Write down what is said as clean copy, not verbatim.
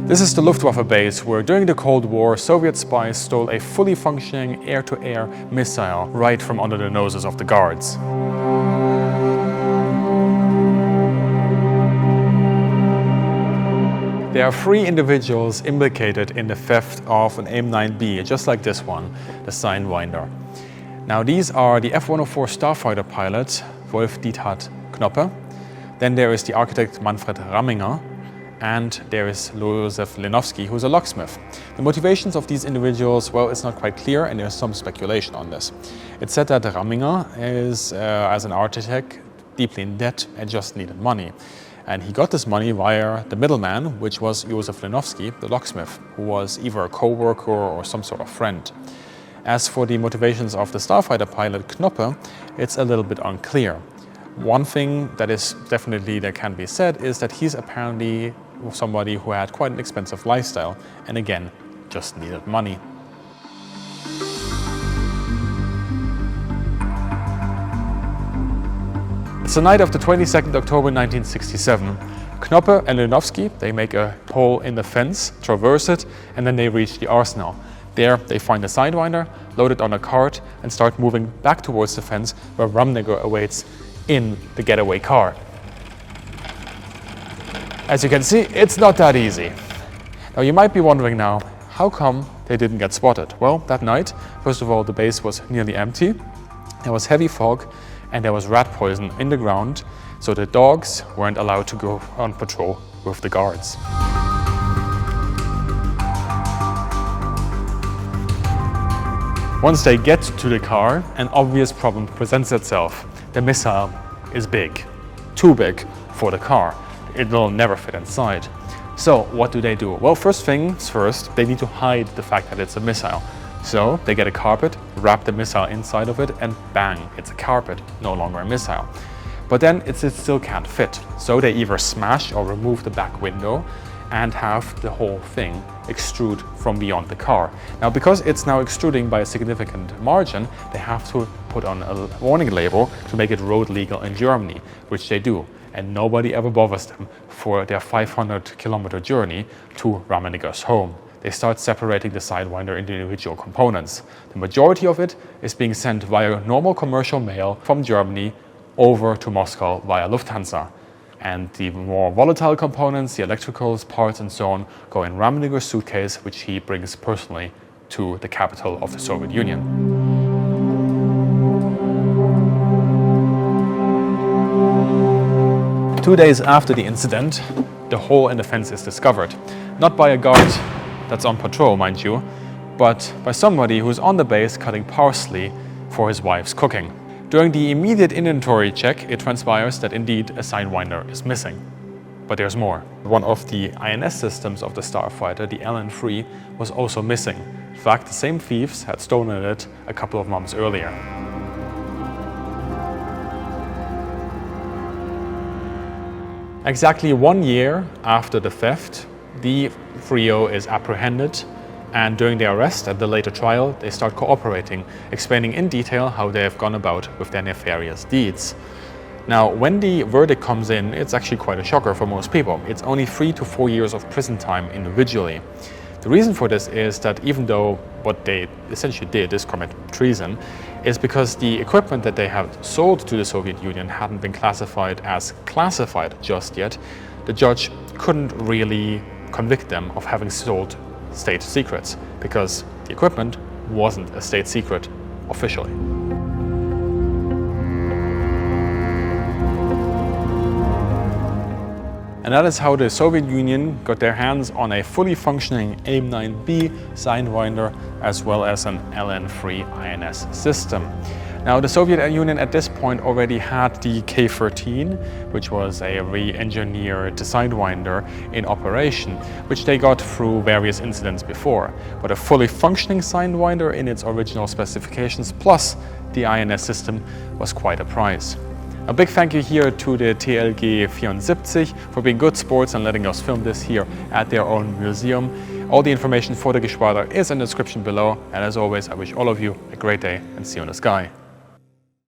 This is the Luftwaffe base where during the Cold War, Soviet spies stole a fully functioning air-to-air missile right from under the noses of the guards. There are 3 individuals implicated in the theft of an AIM-9B, just like this one, the Sidewinder. Now these are the F-104 starfighter pilot Wolf-Diethard Knoppe, then there is the architect Manfred Ramminger, and there is Josef Lenowski, who's a locksmith. The motivations of these individuals, well, it's not quite clear, and there's some speculation on this. It's said that Ramminger is, as an architect, deeply in debt and just needed money. And he got this money via the middleman, which was Josef Lenowski, the locksmith, who was either a co-worker or some sort of friend. As for the motivations of the starfighter pilot Knoppe, it's a little bit unclear. One thing that is definitely that can be said is that he's apparently somebody who had quite an expensive lifestyle and again, just needed money. It's the night of the 22nd October 1967. Knoppe and Lenowski, they make a hole in the fence, traverse it, and then they reach the arsenal. There they find the Sidewinder, load it on a cart, and start moving back towards the fence where Ramminger awaits in the getaway car. As you can see, it's not that easy. Now you might be wondering now, how come they didn't get spotted? Well, that night, first of all, the base was nearly empty, there was heavy fog, and there was rat poison in the ground, so the dogs weren't allowed to go on patrol with the guards. Once they get to the car, an obvious problem presents itself. The missile is big, too big for the car. It will never fit inside. So what do? Well, first things first, they need to hide the fact that it's a missile. So they get a carpet, wrap the missile inside of it, and bang, it's a carpet, no longer a missile. But then it still can't fit. So they either smash or remove the back window and have the whole thing extrude from beyond the car. Now, because it's now extruding by a significant margin, they have to put on a warning label to make it road legal in Germany, which they do. And nobody ever bothers them for their 500-kilometer journey to Ramminger's home. They start separating the Sidewinder into individual components. The majority of it is being sent via normal commercial mail from Germany over to Moscow via Lufthansa. And the more volatile components, the electricals, parts and so on, go in Ramminger's suitcase, which he brings personally to the capital of the Soviet Union. Two days after the incident, the hole in the fence is discovered. Not by a guard that's on patrol, mind you, but by somebody who's on the base cutting parsley for his wife's cooking. During the immediate inventory check, it transpires that indeed a Sidewinder is missing. But there's more. One of the INS systems of the starfighter, the LN-3, was also missing. In fact, the same thieves had stolen it a couple of months earlier. Exactly 1 year after the theft, the trio is apprehended, and during their arrest at the later trial, they start cooperating, explaining in detail how they have gone about with their nefarious deeds. Now, when the verdict comes in, it's actually quite a shocker for most people. It's only 3 to 4 years of prison time individually. The reason for this is that even though what they essentially did is commit treason, is because the equipment that they had sold to the Soviet Union hadn't been classified as classified just yet. The judge couldn't really convict them of having sold state secrets because the equipment wasn't a state secret officially. And that is how the Soviet Union got their hands on a fully functioning AIM-9B Sidewinder as well as an LN-3 INS system. Now, the Soviet Union at this point already had the K-13, which was a re-engineered Sidewinder in operation, which they got through various incidents before. But a fully functioning Sidewinder in its original specifications plus the INS system was quite a prize. A big thank you here to the TLG 74 for being good sports and letting us film this here at their own museum. All the information for the Geschwader is in the description below, and as always, I wish all of you a great day and see you in the sky.